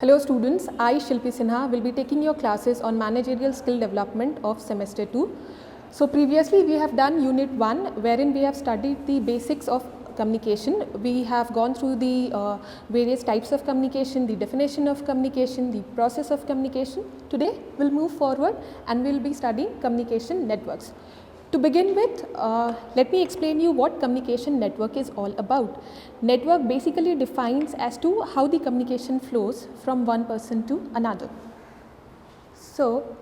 Hello students, I Shilpi Sinha will be taking your classes on managerial skill development of semester 2. So previously we have done unit 1 wherein we have studied the basics of communication. We have gone through the various types of communication, the definition of communication, the process of communication. Today we'll move forward and we'll be studying communication networks. To begin with, let me explain you what communication network is all about. Network basically defines as to how the communication flows from one person to another. So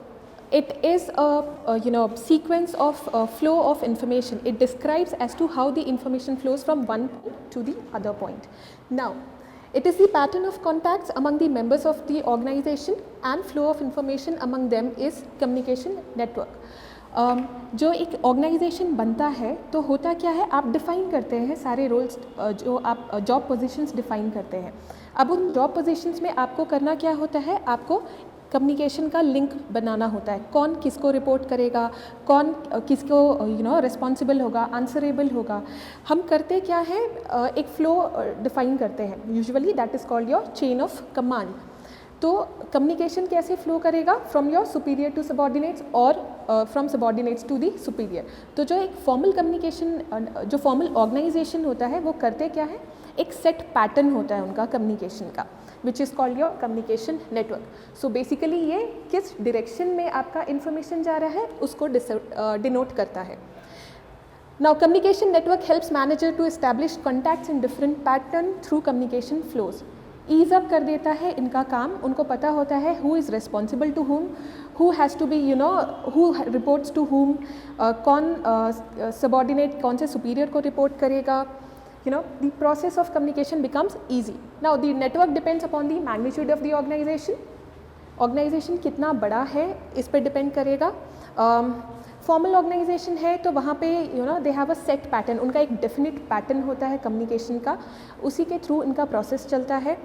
it is a sequence of flow of information. It describes as to how the information flows from one point to the other point. Now, it is the pattern of contacts among the members of the organization and flow of information among them is communication network. जो एक organisation बनता है तो होता क्या है, आप define करते हैं सारे रोल्स जो आप जॉब पोजीशंस डिफ़ाइन करते हैं. अब उन जॉब पोजीशंस में आपको करना क्या होता है, आपको कम्युनिकेशन का लिंक बनाना होता है. कौन किसको रिपोर्ट करेगा, कौन किसको रिस्पॉन्सिबल होगा, आंसरेबल होगा. हम करते क्या है, एक फ़्लो डिफ़ाइन करते हैं. Usually that is called your chain of command. तो कम्युनिकेशन कैसे फ्लो करेगा, from your superior to subordinates और from subordinates to the superior. तो जो एक फॉर्मल कम्युनिकेशन, जो फॉर्मल ऑर्गेनाइजेशन होता है वो करते क्या है, एक सेट पैटर्न होता है उनका कम्युनिकेशन का, which is called your communication network. So basically ये किस डायरेक्शन में आपका इन्फॉर्मेशन जा रहा है उसको डिनोट करता है. Now communication network helps manager to establish contacts in different pattern through communication flows. Ease up कर देता है इनका काम. उनको पता होता है who is responsible to whom, who has to be who reports to whom, कौन सबॉर्डिनेट कौन से सुपीरियर को रिपोर्ट करेगा. The process of communication becomes easy. Now the network depends upon the magnitude of the organization. Organization कितना बड़ा है इस पर डिपेंड करेगा. फॉर्मल ऑर्गेनाइजेशन है तो वहाँ पे they have a set pattern. उनका एक डेफिनेट पैटर्न होता है कम्युनिकेशन का, उसी के थ्रू इनका प्रोसेस चलता है.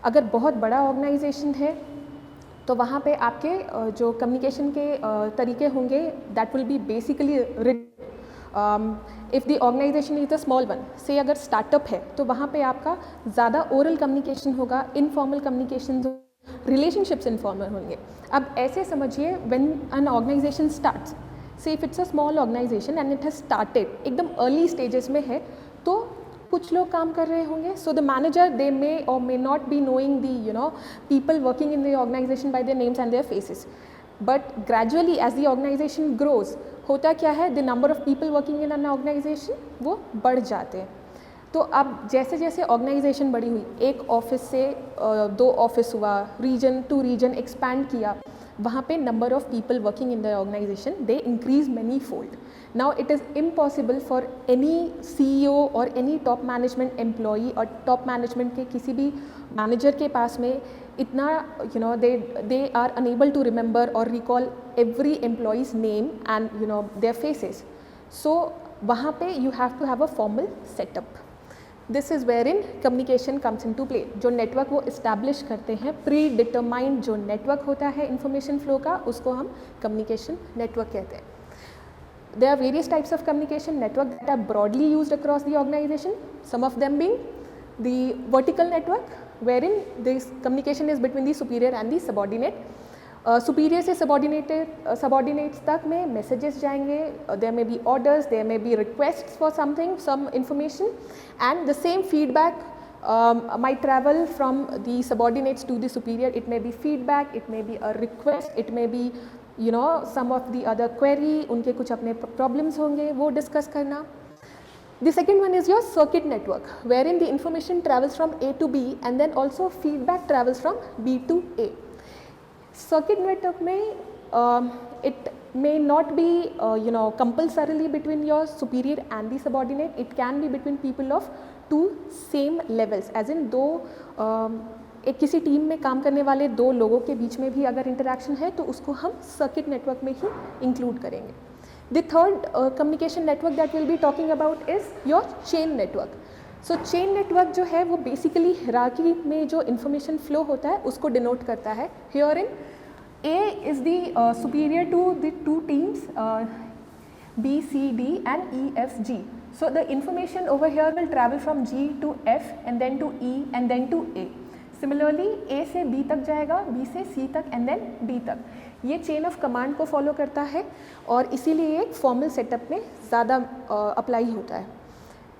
अगर बहुत बड़ा ऑर्गेनाइजेशन है तो वहाँ पे आपके जो कम्युनिकेशन के तरीके होंगे that will be basically if the organization is a small one, say अगर स्टार्टअप है तो वहाँ पे आपका ज़्यादा ओरल कम्युनिकेशन होगा, इनफॉर्मल कम्युनिकेशन, रिलेशनशिप्स इनफॉर्मल होंगे. अब ऐसे समझिए when an organization starts, say if it's a small organization and it has started, एकदम अर्ली स्टेजेस में है तो कुछ लोग काम कर रहे होंगे. So the manager they may और may not be knowing the people working in the organization by their names and their faces. But gradually as the organization grows, होता क्या है, the number of people working in an organization वो बढ़ जाते हैं. तो अब जैसे जैसे ऑर्गेनाइजेशन बड़ी हुई, एक ऑफिस से 2 ऑफिस हुआ, रीजन टू रीजन एक्सपैंड किया, वहाँ पे number of people working in the organisation they increase many fold. Now it is impossible for any CEO और एनी टॉप मैनेजमेंट एम्प्लॉई और टॉप मैनेजमेंट के किसी भी मैनेजर के पास में इतना they are unable to remember और recall every employees name and their faces. So वहाँ पे you have to have a formal setup. This is where in communication comes in to play. जो नेटवर्क वो establish करते हैं, pre determined जो network होता है इन्फॉर्मेशन फ्लो का, उसको हम कम्युनिकेशन नेटवर्क कहते हैं. There are various types of communication network that are broadly used across the organization. Some of them being the vertical network, wherein this communication is between the superior and the subordinate. Superior से subordinates तक में messages जाएंगे. There may be orders, there may be requests for something, some information, and the same feedback might travel from the subordinates to the superior. It may be feedback, it may be a request, it may be some of the other query, उनके कुछ अपने problems होंगे वो discuss करना. The second one is your circuit network, wherein the information travels from A to B and then also feedback travels from B to A. Circuit network में it may not be compulsorily between your superior and the subordinate. It can be between people of 2 same levels, as in दो एक किसी team में काम करने वाले 2 लोगों के बीच में भी अगर इंटरेक्शन है तो उसको हम सर्किट नेटवर्क में ही इंक्लूड करेंगे. The third communication network that will be talking about is your chain network. So chain network जो है वो बेसिकली हिरार्की में जो इन्फॉर्मेशन फ्लो होता है उसको डिनोट करता है. Here in A is the superior to the 2 teams B, C, D and E, F, G. So the information over here will travel from G to F and then to E and then to A. Similarly A से B तक जाएगा, B से सी तक and then D तक। ये chain of command को follow करता है और इसीलिए एक फॉर्मल सेटअप में ज़्यादा अप्लाई होता है।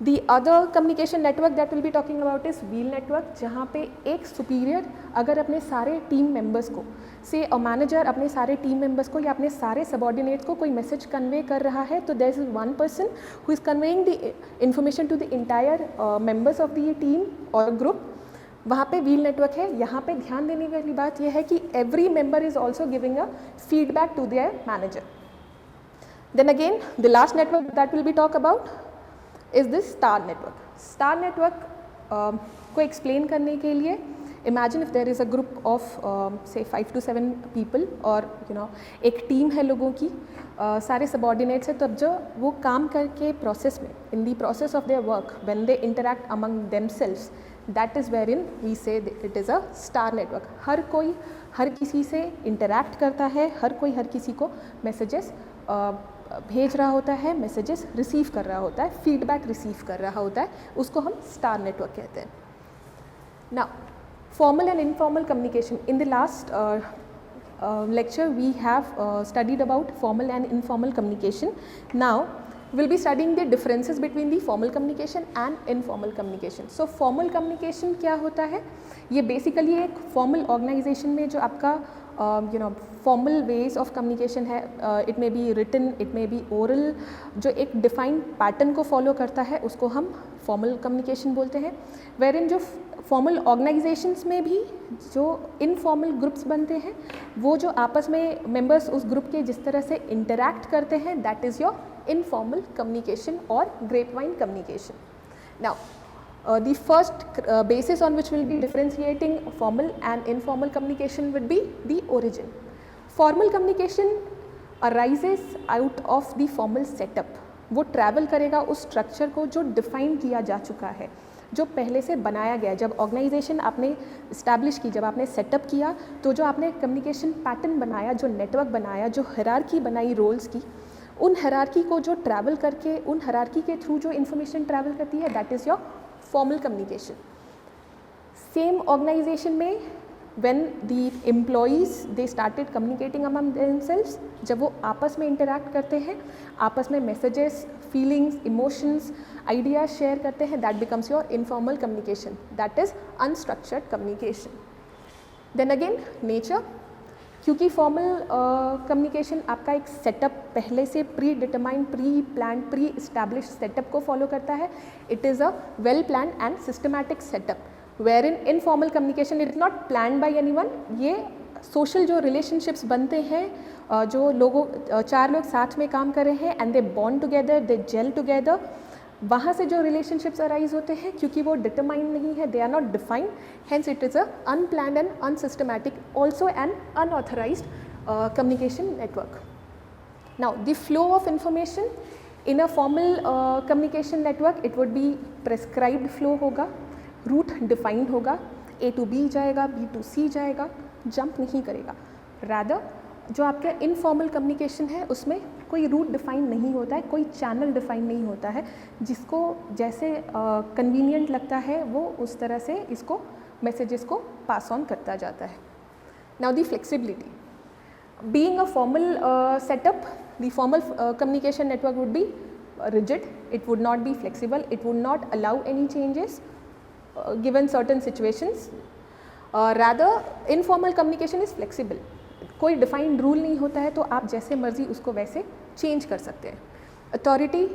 The other communication network that will be talking about is wheel network, जहाँ पे एक सुपीरियर अगर अपने सारे टीम मेंबर्स को, से अ मैनेजर अपने सारे टीम मेंबर्स को या अपने सारे सबॉर्डिनेट्स को कोई मैसेज कन्वे कर रहा है, तो there is one person who is conveying the information to the entire members of the team और ग्रुप, वहाँ पे व्हील नेटवर्क है। यहाँ पे ध्यान देने वाली बात यह है कि every member is also giving a feedback to their manager. Then again the last network that will be talk about is this star network. Star network को एक्सप्लेन करने के लिए imagine if there is a group of say 5 to 7 people और एक team है लोगों की, सारे सबॉर्डिनेट्स हैं, तब जो वो काम करके प्रोसेस में, in the process of their work when they interact among themselves, that is where in we say it is a star network. हर कोई हर किसी से इंटरैक्ट करता है, हर कोई हर किसी को मैसेजेस भेज रहा होता है, मैसेजेस रिसीव कर रहा होता है, फीडबैक रिसीव कर रहा होता है, उसको हम स्टार नेटवर्क कहते हैं। Now formal and informal communication. In the last lecture we have studied about formal and informal communication. Now we'll be studying the differences between the formal communication and informal communication. So formal communication क्या होता है? ये basically एक formal organization में जो आपका formal ways of communication है, it may be written, it may be oral, जो एक defined pattern को follow करता है उसको हम formal communication बोलते हैं। wherein जो फॉर्मल ऑर्गेनाइजेशंस में भी जो इनफॉर्मल ग्रुप्स बनते हैं, वो जो आपस में मेंबर्स उस ग्रुप के जिस तरह से इंटरैक्ट करते हैं, that is your informal communication और grapevine communication. Now the first basis on which we'll be differentiating formal and informal communication would be the origin. Formal communication arises out of the formal setup. वो travel करेगा उस structure को जो define किया जा चुका है, जो पहले से बनाया गया। जब ऑर्गेनाइजेशन आपने इस्टेब्लिश की, जब आपने सेटअप किया, तो जो आपने कम्युनिकेशन पैटर्न बनाया, जो नेटवर्क बनाया, जो हायरार्की बनाई रोल्स की, उन हायरार्की को जो ट्रैवल करके, उन हायरार्की के थ्रू जो इन्फॉर्मेशन ट्रैवल करती है, that is your formal communication. Same organization में when the employees they started communicating among themselves, जब वो आपस में इंटरैक्ट करते हैं, आपस में messages, feelings, emotions, ideas share करते हैं, that becomes your informal communication, that is unstructured communication. Then again nature, क्योंकि फॉर्मल कम्युनिकेशन आपका एक सेटअप पहले से predetermined, preplan, preestablish setup को फॉलो करता है, it is a well plan and systematic setup. wherein informal communication it is not planned by anyone. ये social जो रिलेशनशिप्स बनते हैं, जो लोगों, चार लोग साथ में काम कर रहे हैं and they bond together, they gel together, वहाँ से जो रिलेशनशिप्स अराइज होते हैं, क्योंकि वो डिटरमाइंड नहीं है, they are not defined, hence it is a unplanned and unsystematic, also an unauthorized communication network. Now the flow of information in a formal communication network it would be prescribed flow होगा, route defined होगा, A to B जाएगा, B to C जाएगा, jump नहीं करेगा। Rather जो आपका informal communication है उसमें कोई रूट डिफाइन नहीं होता है, कोई चैनल डिफाइन नहीं होता है, जिसको जैसे कन्वीनियंट लगता है वो उस तरह से इसको मैसेजेस को पास ऑन करता जाता है। Now the flexibility, being a formal setup, the formal communication network would be rigid, it would not be flexible, it would not allow any changes given certain situations. Rather informal communication is flexible, कोई defined rule नहीं होता है, तो आप जैसे मर्जी उसको वैसे चेंज कर सकते हैं। Authority,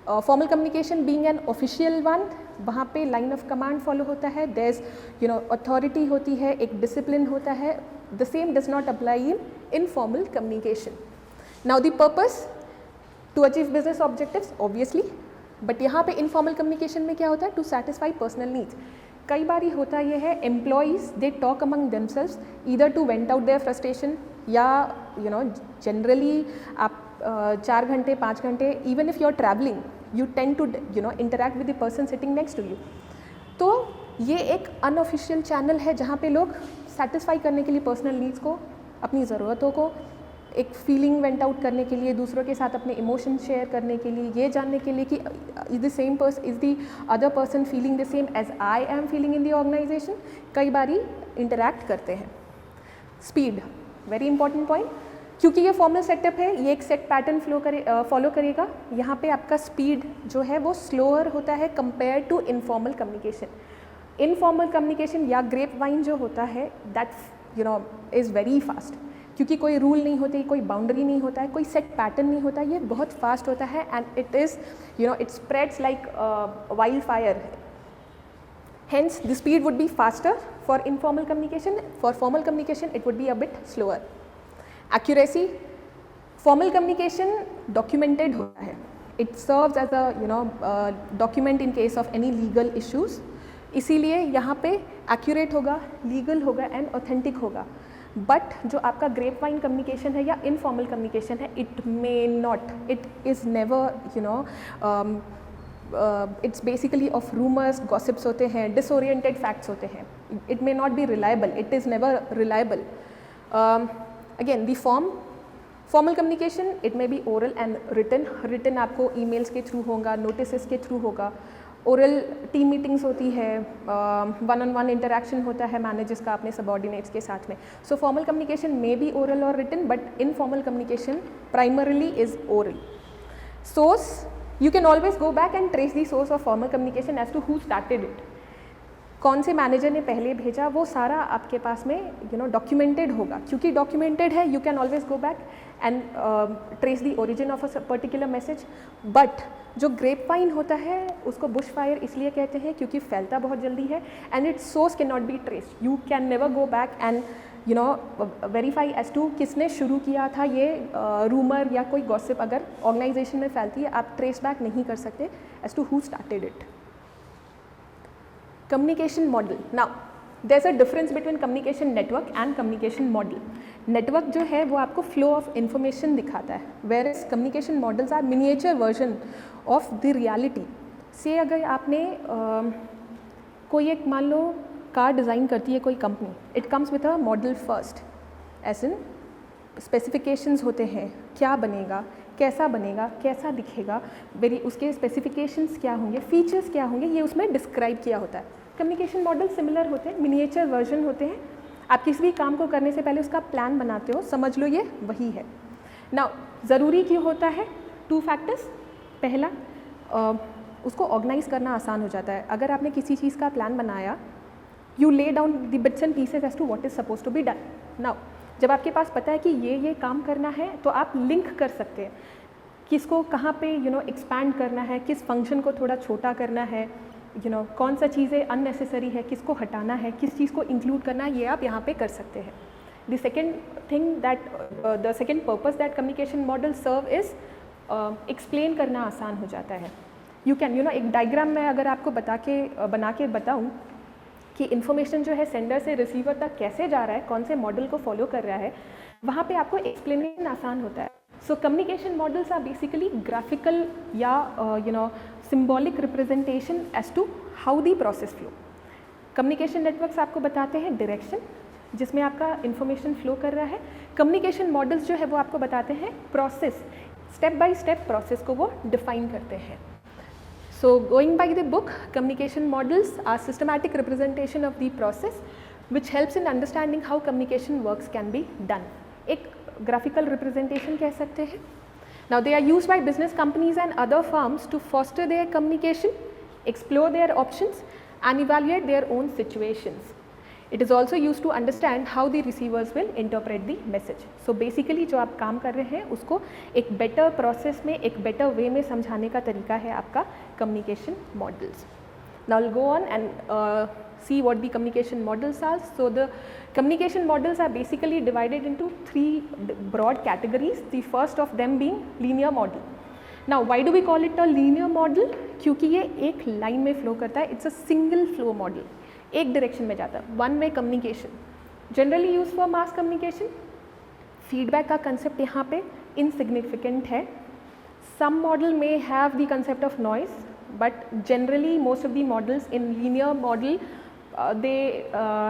formal communication being an official one, वहाँ पे लाइन ऑफ कमांड फॉलो होता है, देयर इज अथॉरिटी होती है, एक डिसिप्लिन होता है, the same does not apply in informal communication. Now the purpose to achieve business objectives obviously, but यहाँ पे इनफॉर्मल कम्युनिकेशन में क्या होता है, टू सेटिस्फाई पर्सनल नीड्स। कई बार होता ये है, employees they talk among themselves either to vent out their frustration, या जनरली आप 4 घंटे 5 घंटे, even if you are travelling you tend to interact with the person sitting next to you. तो ये एक अनऑफिशियल चैनल है जहाँ पे लोग सेटिस्फाई करने के लिए पर्सनल नीड्स को, अपनी ज़रूरतों को एक फीलिंग वेंट आउट करने के लिए, दूसरों के साथ अपने इमोशन शेयर करने के लिए, ये जानने के लिए कि is the other person feeling the same as I am feeling in the organization, कई बारी इंटरैक्ट करते हैं। स्पीड, वेरी इंपॉर्टेंट पॉइंट, क्योंकि ये फॉर्मल सेटअप है, ये एक सेट पैटर्न फॉलो करेगा। यहाँ पे आपका स्पीड जो है वो स्लोअर होता है compare to informal communication. Informal communication या ग्रेप वाइन जो होता है दैट इज़ वेरी फास्ट, क्योंकि कोई रूल नहीं होती, कोई बाउंड्री नहीं होता है, कोई सेट पैटर्न नहीं होता, ये बहुत फास्ट होता है and it is it spreads like wild fire. Hence, the speed would be faster for informal communication. For formal communication, it would be a bit slower. Accuracy, formal communication documented होता है. It serves as a document in case of any legal issues. इसीलिए यहाँ पे accurate होगा, legal होगा and authentic होगा. But जो आपका ग्रेप वाइन कम्युनिकेशन है या इनफॉर्मल कम्युनिकेशन है, it may not, it is never it's basically of rumors, gossips होते हैं, disoriented facts होते हैं. It may not be reliable, it is never reliable. Again, the formal communication, it may be oral and written. Written आपको emails के through होगा, notices के through होगा. Oral team meetings होती है, वन ऑन वन इंटरेक्शन होता है managers का अपने सबॉर्डिनेट्स के साथ में. So formal communication may be oral और written, but informal communication primarily is oral. Source, you can always go back and trace the source of formal communication as to who started it. कौन से manager ने पहले भेजा, वो सारा आपके पास में डॉक्यूमेंटेड होगा. क्योंकि डॉक्यूमेंटेड है, you can always go back and trace the origin of a particular message. But जो ग्रेप वाइन होता है उसको बुश फायर इसलिए कहते हैं क्योंकि फैलता बहुत जल्दी है and its source can not be traced. You can never go back and verify as to किसने शुरू किया था ये रूमर या कोई गॉसिप अगर ऑर्गेनाइजेशन में फैलती है, आप ट्रेस बैक नहीं कर सकते as to who started it. Communication model. Now there is a difference between communication network and communication model. Network जो है वो आपको फ्लो ऑफ इन्फॉर्मेशन दिखाता है, whereas communication models are miniature version of the reality. Say अगर आपने कोई एक मान लो कार डिज़ाइन करती है कोई company, it comes with a model first, as in specifications होते हैं, क्या बनेगा, कैसा बनेगा, कैसा दिखेगा, वेरी उसके स्पेसिफिकेशंस क्या होंगे, फीचर्स क्या होंगे, ये उसमें डिस्क्राइब किया होता है. कम्युनिकेशन मॉडल सिमिलर होते हैं, मिनिएचर वर्जन होते हैं. आप किसी भी काम को करने से पहले उसका प्लान बनाते हो, समझ लो ये वही है. नाउ ज़रूरी क्यों होता है? 2 फैक्टर्स. पहला, उसको ऑर्गेनाइज करना आसान हो जाता है. अगर आपने किसी चीज़ का प्लान बनाया, you lay down the bits and pieces as to what is supposed to be done. Now, जब आपके पास पता है कि ये काम करना है, तो आप लिंक कर सकते हैं किसको कहाँ पे एक्सपैंड करना है, किस फंक्शन को थोड़ा छोटा करना है, कौन सा चीज़ें अननेसेसरी है, किसको हटाना है, किस चीज़ को इंक्लूड करना है, ये आप यहाँ पे कर सकते हैं. The second thing that the second purpose that communication model serve is explain करना आसान हो जाता है. यू कैन एक डायग्राम में अगर आपको बना के बताऊँ कि इन्फॉर्मेशन जो है सेंडर से रिसीवर तक कैसे जा रहा है, कौन से मॉडल को फॉलो कर रहा है, वहाँ पे आपको एक्सप्लेनेशन आसान होता है. So communication models are basically graphical या symbolic representation as to how the process flow. Communication networks आपको बताते हैं डायरेक्शन जिसमें आपका इन्फॉर्मेशन फ्लो कर रहा है. कम्युनिकेशन मॉडल्स जो है वो आपको बताते हैं process, step by step process को वो डिफाइन करते हैं. So going by the book, communication models are systematic representation of the process which helps in understanding how communication works can be done. एक graphical representation कह सकते हैं. Now they are used by business companies and other firms to foster their communication, explore their options and evaluate their own situations. It is also used to understand how the receivers will interpret the message. So basically जो आप काम कर रहे हैं उसको एक better process में, एक better way में समझाने का तरीका है आपका communication models. Now we'll go on and see what the communication models are. So the communication models are basically divided into 3 broad categories. The first of them being linear model. Now why do we call it a linear model? क्योंकि ये एक line में flow करता है. It's a single flow model. एक direction में जाता है. One way communication, generally use for mass communication. Feedback का कंसेप्ट यहाँ पे इनसिग्निफिकेंट है. सम मॉडल में have the concept of noise, but generally most of the models in linear model they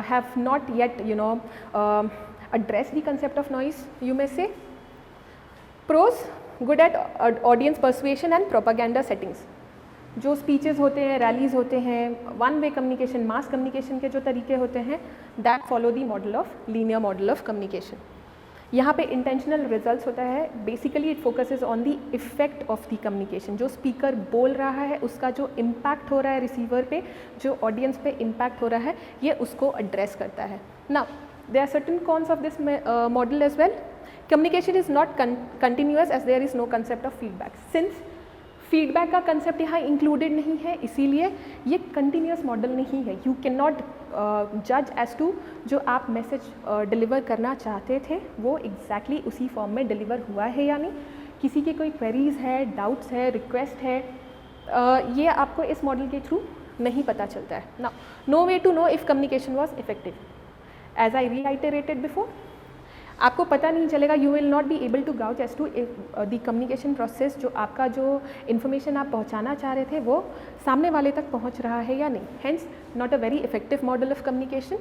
have not yet address the concept of noise, you may say. Pros good at audience persuasion and propaganda settings. जो speeches होते हैं, rallies होते हैं, one way communication, mass communication के जो तरीके होते हैं, that follow the model of linear model of communication. यहाँ पे इंटेंशनल रिजल्ट्स होता है, basically it focuses on the effect of the communication. जो स्पीकर बोल रहा है उसका जो इम्पैक्ट हो रहा है रिसीवर पे, जो ऑडियंस पे इम्पैक्ट हो रहा है, ये उसको एड्रेस करता है। Now there are certain cons of this model as well. Communication is not continuous as there is no concept of feedback. Since feedback का कंसेप्ट यहाँ इंक्लूडेड नहीं है, इसीलिए ये कंटिन्यूस मॉडल नहीं है। यू कैन नॉट जज एज टू जो आप मैसेज डिलीवर करना चाहते थे वो एग्जैक्टली उसी फॉर्म में डिलीवर हुआ है या नहीं। किसी की कोई क्वेरीज है, डाउट्स है, रिक्वेस्ट है, ये आपको इस मॉडल के थ्रू नहीं पता चलता है। Now no way to know if communication was effective. As I reiterated before, आपको पता नहीं चलेगा, you will not be able to gauge as to the communication process, जो आपका जो इन्फॉर्मेशन आप पहुंचाना चाह रहे थे वो सामने वाले तक पहुंच रहा है या नहीं। Hence not a very effective model of communication.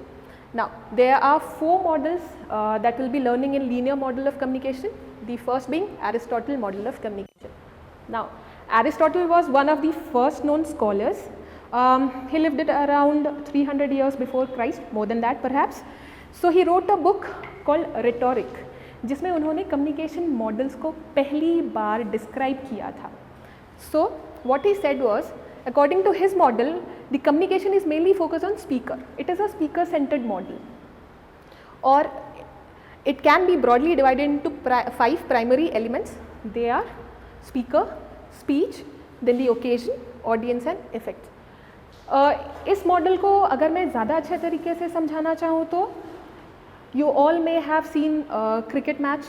Now there are 4 models that will be learning in linear model of communication, the first being Aristotle model of communication. Now Aristotle was one of the first known scholars. He lived it around 300 years before Christ, more than that perhaps. So he wrote a book called Rhetoric, जिसमें उन्होंने communication models को पहली बार describe किया था। So what he said was, according to his model, the communication is mainly focused on speaker. It is a speaker-centered model, or it can be broadly divided into 5 primary elements. They are speaker, speech, then the occasion, audience and effects. इस model को अगर मैं ज़्यादा अच्छे तरीके से समझाना चाहूँ तो you all may have seen cricket match.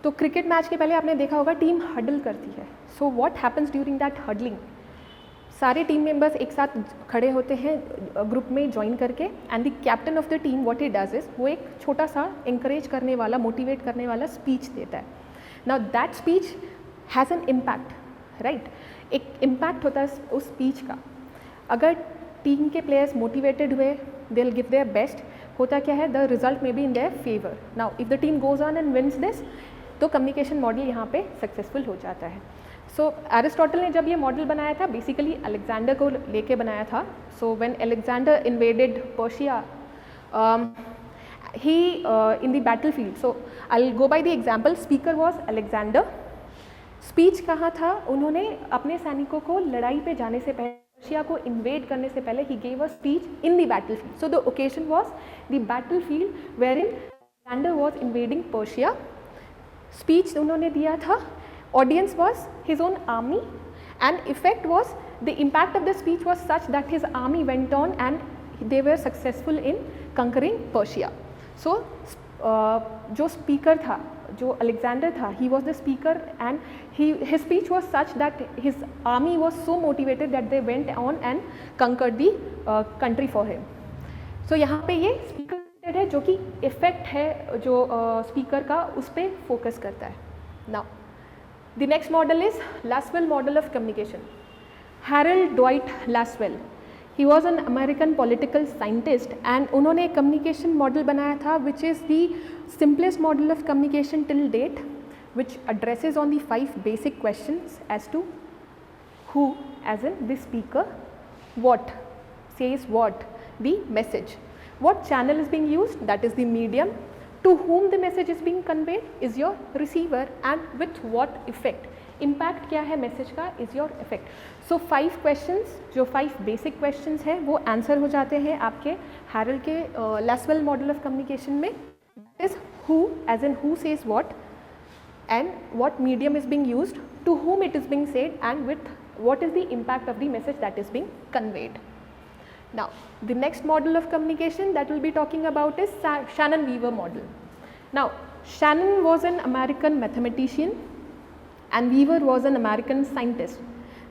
तो क्रिकेट मैच के पहले आपने देखा होगा टीम हडल करती है। So what happens during that huddling, सारे टीम मेंबर्स एक साथ खड़े होते हैं ग्रुप में ज्वाइन करके, and the captain of the team what he does is, वो एक छोटा सा इंकरेज करने वाला, मोटिवेट करने वाला स्पीच देता है। Now that speech has an impact, right. एक इम्पैक्ट होता है उस स्पीच का। अगर टीम के प्लेयर्स मोटिवेटेड हुए, they will give their best, होता क्या है, द रिजल्ट में be in their favour. Now if the team goes on and wins this, तो कम्युनिकेशन मॉडल यहाँ पे सक्सेसफुल हो जाता है। सो एरिस्टोटल ने जब ये मॉडल बनाया था, बेसिकली अलेक्जेंडर को लेके बनाया था। So when Alexander invaded Persia, he in the battlefield, so I'll go by the example, speaker was Alexander, speech कहाँ था, उन्होंने अपने सैनिकों को लड़ाई पे जाने से पहले, पर्शिया को इन्वेड करने से पहले, he gave a speech in the battlefield. So the occasion was the battlefield wherein Alexander was invading Persia. Speech उन्होंने दिया था, audience was his own army, and effect was the impact of the speech was such that his army went on and they were successful in conquering Persia. So जो speaker था, जो Alexander था, he was the speaker and his speech was such that his army was so motivated that they went on and conquered the country for him. So यहाँ पे ये speaker है जो कि इफेक्ट है जो स्पीकर का, उस पर फोकस करता है। Now the next model is Lasswell model of communication. Harold Dwight Lasswell, he was an American political scientist, and उन्होंने एक कम्युनिकेशन मॉडल बनाया था which is the simplest model of communication till date, which addresses on the 5 basic questions as to who, as in the speaker, what says what, the message, what channel is being used, that is the medium, to whom the message is being conveyed is your receiver, and with what effect, impact क्या है message का, is your effect. So 5 questions, जो 5 basic questions हैं वो answer हो जाते हैं आपके हैरोल्ड के लासवेल मॉडल ऑफ कम्युनिकेशन में। is who, as in who says what, and what medium is being used, to whom it is being said, and with what is the impact of the message that is being conveyed. Now the next model of communication that we'll be talking about is Shannon-Weaver model. Now Shannon was an American mathematician and Weaver was an American scientist.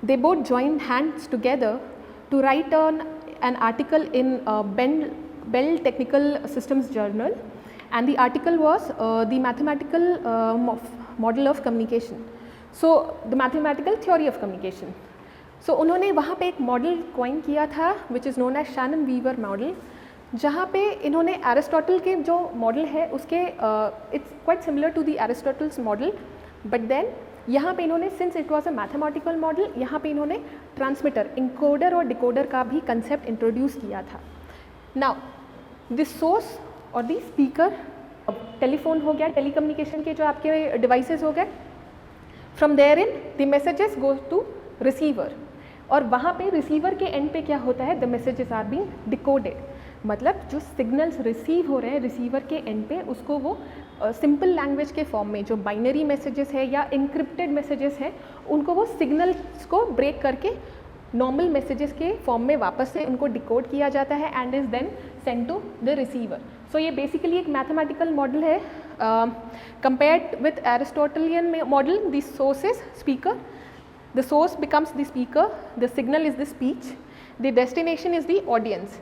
They both joined hands together to write an article in Bell Technical Systems Journal, and the article was the mathematical model of communication. So the mathematical theory of communication. So उन्होंने वहाँ पे एक model coin किया था which is known as Shannon Weaver model, जहाँ पे इन्होंने एरिस्टोटल के जो मॉडल है उसके it's quite similar to the Aristotle's model, but then यहाँ पे इन्होंने, since it was a mathematical model, यहाँ पे इन्होंने ट्रांसमीटर, इंकोडर और डिकोडर का भी कंसेप्ट इंट्रोड्यूस किया था. नाउ दिस सोर्स और दी स्पीकर, टेलीफोन हो गया, टेलीकम्युनिकेशन के जो आपके डिवाइसेस हो गए, from there in the messages go to receiver, और वहाँ पे रिसीवर के एंड पे क्या होता है, the messages are being decoded. मतलब जो सिग्नल्स रिसीव हो रहे हैं रिसीवर के एंड पे, उसको वो सिंपल लैंग्वेज के फॉर्म में, जो बाइनरी मैसेजेस है या इंक्रिप्टेड मैसेजेस हैं, उनको वो सिग्नल्स को ब्रेक करके नॉर्मल मैसेजेस के फॉर्म में वापस से उनको डिकोड किया जाता है and is then send to the receiver. So ये बेसिकली एक मैथमेटिकल मॉडल है. Compared with Aristotelian model, the source is speaker, the source becomes the speaker, the signal is the speech, the destination is the audience,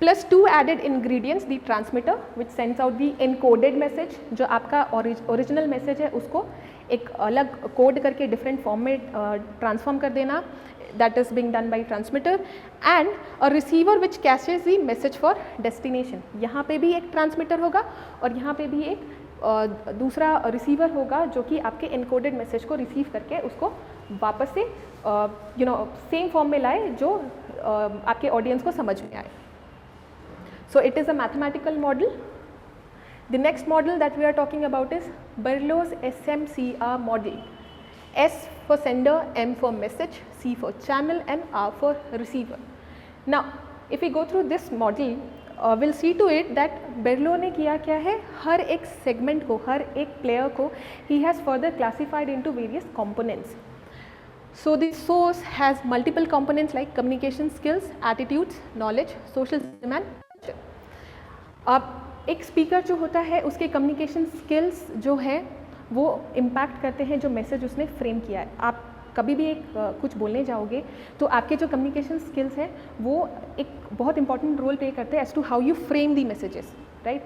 plus two added ingredients, the transmitter which sends out the encoded message, जो आपका original message है उसको एक अलग code करके different form में transform कर देना, that is being done by transmitter, and a receiver which caches the message for destination. यहाँ पे भी एक ट्रांसमीटर होगा और यहाँ पे भी एक दूसरा रिसीवर होगा जो कि आपके एनकोडेड मैसेज को रिसीव करके उसको वापस से सेम फॉर्म में लाए जो आपके ऑडियंस को समझ में आए. So it is a mathematical model. The next model that we are talking about is Berlow's SMCR model. S for sender, M for message, C for channel and R for receiver. Now if we go through this model, we'll see to it that Berlow ने किया क्या है, हर एक segment को, हर एक player को he has further classified into various components. So the source has multiple components like communication skills, attitudes, knowledge, social system and culture. अब एक स्पीकर जो होता है उसके कम्युनिकेशन स्किल्स जो है वो इम्पैक्ट करते हैं जो मैसेज उसने फ्रेम किया है. आप कभी भी एक कुछ बोलने जाओगे तो आपके जो कम्युनिकेशन स्किल्स हैं वो एक बहुत इंपॉर्टेंट रोल प्ले करते हैं as to how you frame the messages, right.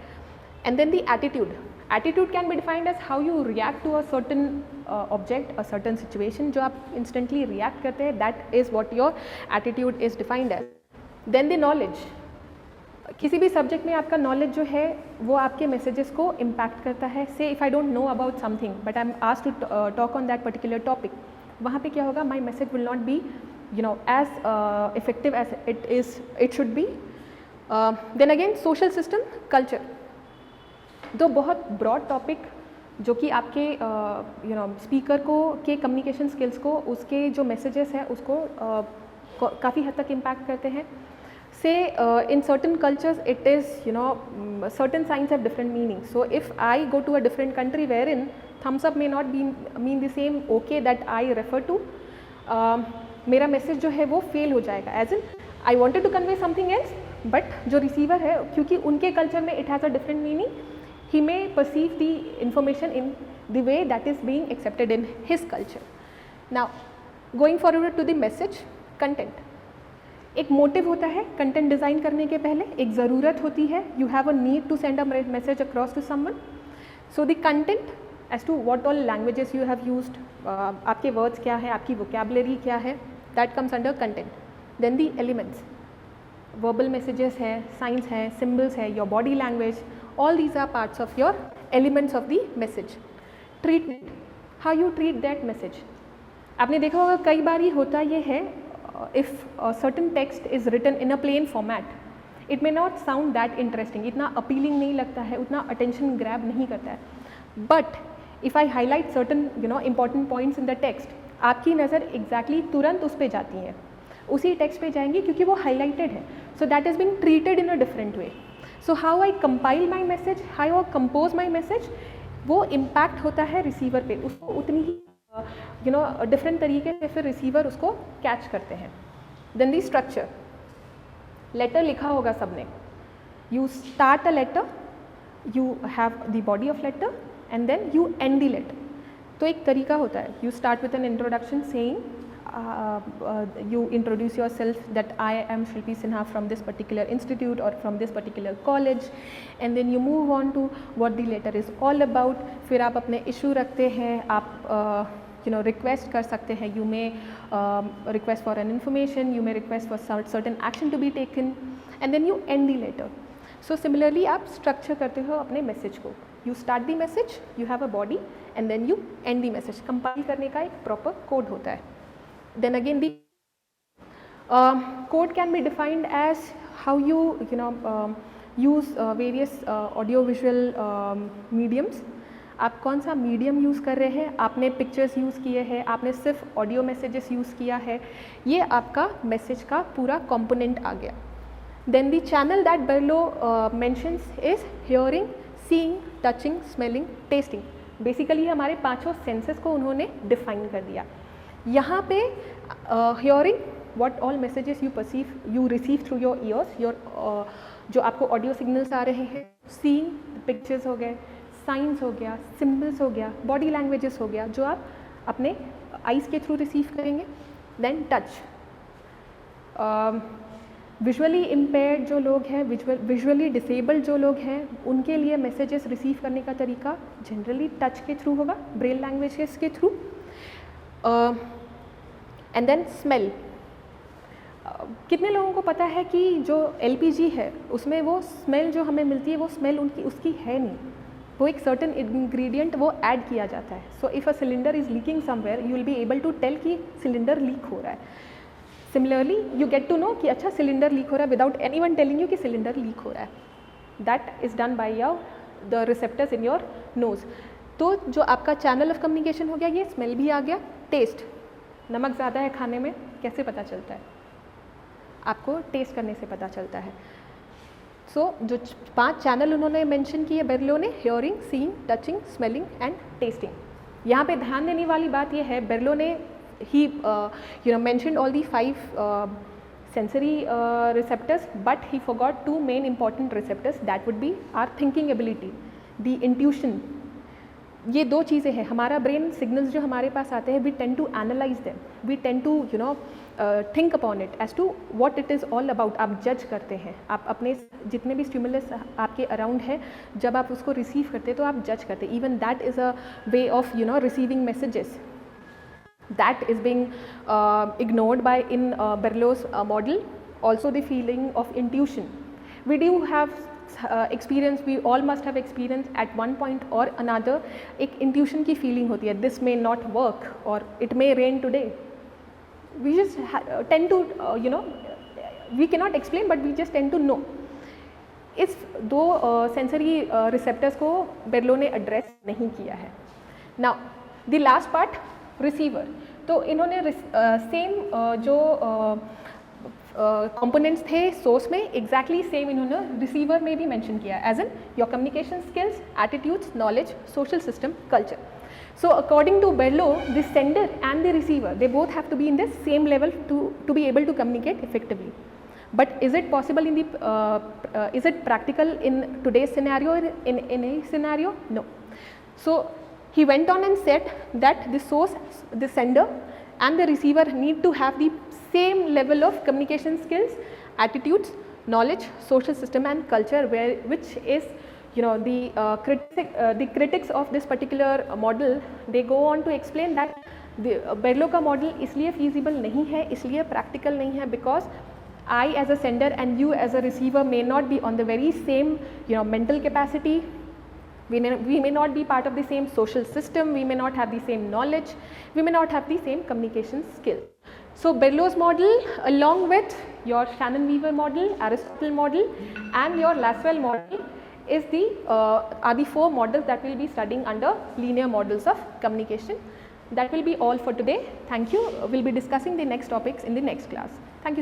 And then the attitude. Attitude can be defined as how you react to a certain object, a certain situation. जो आप instantly react करते हैं, that is what your attitude is defined as. Then the knowledge. किसी भी subject में आपका knowledge जो है वो आपके messages को impact करता है. Say if I don't know about something but I'm asked to talk on that particular topic, वहाँ पे क्या होगा, my message will not be as effective as it should be. Then again social system, culture. दो बहुत broad topic जो कि आपके speaker को के कम्युनिकेशन स्किल्स को, उसके जो मैसेजेस हैं उसको काफ़ी हद तक इम्पैक्ट करते हैं. Say in certain cultures it is certain signs have different meaning. So if I go to a different country wherein thumbs up may not mean the same okay that I refer to, मेरा message जो है वो fail हो जाएगा. As in I wanted to convey something else, but जो receiver है क्योंकि उनके कल्चर में it has a different meaning, he may perceive the information in the way that is being accepted in his culture. Now going forward to the message, content. एक motive होता है content design करने के पहले, एक ज़रूरत होती है, you have a need to send a message across to someone. So the content as to what all languages you have used, आपके words क्या है, आपकी vocabulary क्या है, that comes under content. Then the elements, verbal messages है, signs है, symbols है, your body language, all these are parts of your elements of the message. Treatment, how you treat that message. आपने देखा होगा कई बार ही होता ये है, if a certain text is written in a plain format, it may not sound that interesting, इतना appealing नहीं लगता है, उतना attention grab नहीं करता है. But if I highlight certain important points in the text, आपकी नज़र exactly तुरंत उस पे जाती है, उसी टेक्स्ट पे जाएंगी क्योंकि वो हाईलाइटेड है. So that is being treated in a different way. So how I compile my message, how I compose my message, वो इम्पैक्ट होता है रिसीवर पे, उसको उतनी ही डिफरेंट तरीके से फिर रिसीवर उसको कैच करते हैं. देन दी स्ट्रक्चर, लेटर लिखा होगा सबने, you start a letter, you have the body of letter and then you end the letter. तो एक तरीका होता है, you start with an introduction saying, you introduce yourself that I am Shilpi Sinha from this particular institute or from this particular college, and then you move on to what the letter is all about. फिर आप अपने issue रखते हैं, आप request कर सकते हैं, you may request for an information, you may request for certain action to be taken, and then you end the letter. So similarly आप स्ट्रक्चर करते हो अपने मैसेज को, you start the message, you have a body and then you end the message. Compile करने का एक proper code होता है। Then again the code can be defined as how you use various audio visual mediums। आप कौन सा medium use कर रहे हैं, आपने पिक्चर्स यूज़ किए हैं, आपने सिर्फ ऑडियो मैसेजेस यूज़ किया है, ये आपका मैसेज का पूरा कंपोनेंट आ गया। Then the channel that Berlo mentions is hearing, seeing, touching, smelling, tasting. Basically हमारे पांचों सेंसेस को उन्होंने डिफाइन कर दिया। यहाँ पे hearing, what all messages you receive through your ears, जो आपको ऑडियो सिग्नल्स आ रहे हैं, सीइंग, पिक्चर्स हो गए, साइंस हो गया, सिम्बल्स हो गया, बॉडी लैंग्वेजेस हो गया जो आप अपने आइज़ के थ्रू रिसीव करेंगे। देन टच, विजुअली इम्पेयर्ड जो लोग हैं, विजुअली डिसेबल्ड जो लोग हैं, उनके लिए मैसेजेस रिसीव करने का तरीका जनरली टच के थ्रू होगा, ब्रेल लैंग्वेजेस के थ्रू। एंड देन स्मेल, कितने लोगों को पता है कि जो LPG है उसमें वो स्मेल जो हमें मिलती है वो स्मेल उसकी है नहीं, वो एक सर्टेन इंग्रेडिएंट वो ऐड किया जाता है। So if a cylinder is leaking somewhere you will be able to tell कि सिलेंडर लीक हो रहा है। Similarly you get to know कि अच्छा सिलेंडर लीक हो रहा है विदाउट एनीवन टेलिंग यू कि सिलेंडर लीक हो रहा है। That is done by your the receptors in your nose. तो जो आपका चैनल ऑफ कम्युनिकेशन हो गया, ये स्मेल भी आ गया। टेस्ट, नमक ज़्यादा है खाने में, कैसे पता चलता है? आपको टेस्ट करने से पता चलता है। सो जो 5 चैनल उन्होंने मेंशन किए बेरलो ने, hearing, seeing, touching, smelling and testing. यहाँ पे ध्यान देने वाली बात ये है, बेरलो ने ही mentioned all the 5 sensory receptors, but he forgot 2 main important receptors, that would be our thinking ability, the intuition। ये 2 चीज़ें हैं। हमारा ब्रेन सिग्नल्स जो हमारे पास आते हैं, we tend to analyze them, we tend to think upon it as to what it is all about. आप जज करते हैं, आप अपने जितने भी स्टिमुलस आपके अराउंड है, जब आप उसको रिसीव करते हैं तो आप जज करते हैं। Even that is a way of receiving messages that is being ignored by in Berlow's model. Also the feeling of intuition, we do have experience, we all must have experienced at one point or another, एक intuition की feeling होती है, this may not work or it may rain today। We just tend to we cannot explain but we just tend to know। इस 2 sensory receptors को बेरलो ने address नहीं किया है। Now the last part, receiver. तो इन्होंने सेम जो components थे सोर्स में, एग्जैक्टली सेम इन्होंने रिसीवर में भी मेंशन किया, as in your communication skills, attitudes, knowledge, social system, culture. So according to Berlo, the sender and the receiver, they both have to be in the same level to be able to communicate effectively. But is it possible in the is it practical in today's scenario, in any scenario? No. So he went on and said that the source, the sender and the receiver need to have the same level of communication skills, attitudes, knowledge, social system and culture, which is the critics of this particular model, they go on to explain that बेरलो का model इसलिए feasible नहीं है, इसलिए practical नहीं है, because I as a sender and you as a receiver may not be on the very same mental capacity, we may not be part of the same social system, we may not have the same knowledge, we may not have the same communication skill. So Berlow's model along with your Shannon-Weaver model, Aristotle model and your Lasswell model is are the 4 models that we will be studying under linear models of communication. That will be all for today. Thank you. We will be discussing the next topics in the next class. Thank you.